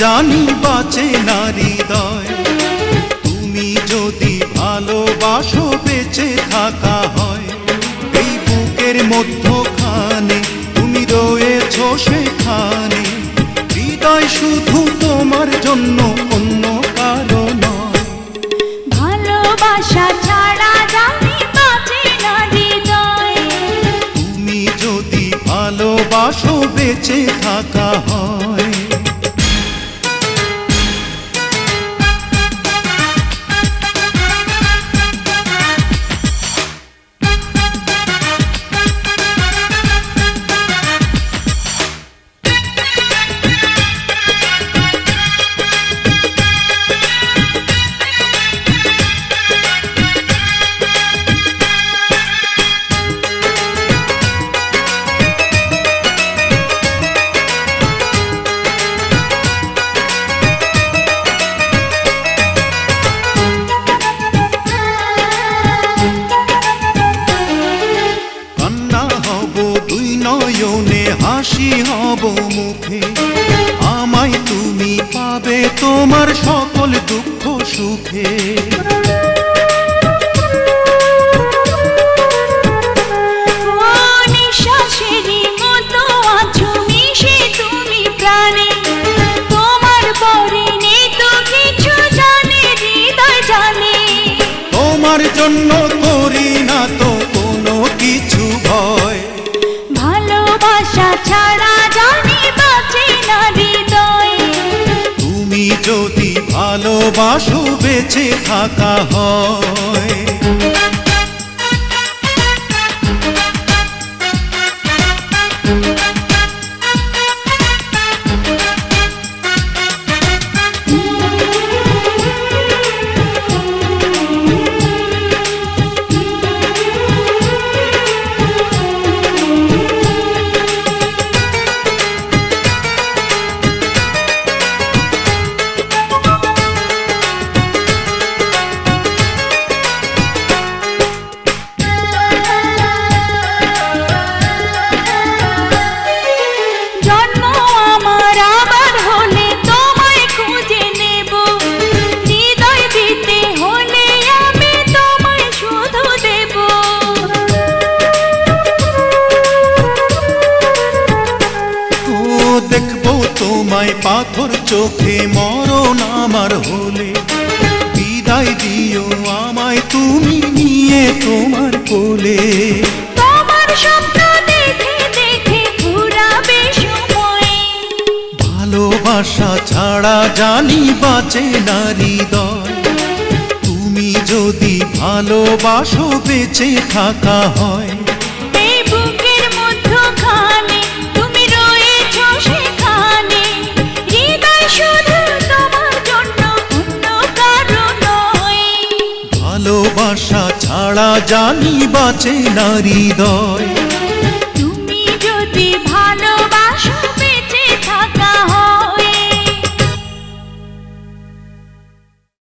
জানি বাঁচে না হৃদয়। তুমি যদি ভালোবাসো বেঁচে থাকা হয়, এই বুকের মধ্যখানে তুমি রয়েছো সেখানে। হৃদয় শুধু তোমার জন্য, অন্য কারো নয়। ভালোবাসা ছাড়া জানি বাঁচে না হৃদয়। তুমি যদি ভালোবাসো বেঁচে থাকা হয়। নয়নে হাসি হব মুখে, আমায় তুমি পাবে তোমার সকল দুঃখ সুখে। নিঃশ্বাসেরই মতো আছো মিশে তুমি প্রাণে, তোমার পরে নেই তো কিছু জানে হৃদয় জানে। তোমার জন্য করি না তো কোনো কিছু ভয়। ভালোবাসা ছাড়া জানি বাঁচে না হৃদয়। তুমি যদি ভালোবাসো বেঁচে থাকা হয়। দেখবো তোমায় পাথর চোখে মরণ আমার হলে, বিদায় দিও আমায় তুমি নিয়ে তোমার কোলে। তোমার স্বপ্ন দেখে দেখে ঘুরাবে সময়। ভালোবাসা ছাড়া জানি বাঁচে না হৃদয়। তুমি যদি ভালোবাসো বেঁচে থাকা হয়। এই বুকের মধ্যখানে তুমি রয়েছো সেখানে, হৃদয় শুধু তোমার জন্য, অন্য কারো নয়। ভালোবাসা ছাড়া জানি বাঁচে না হৃদয়।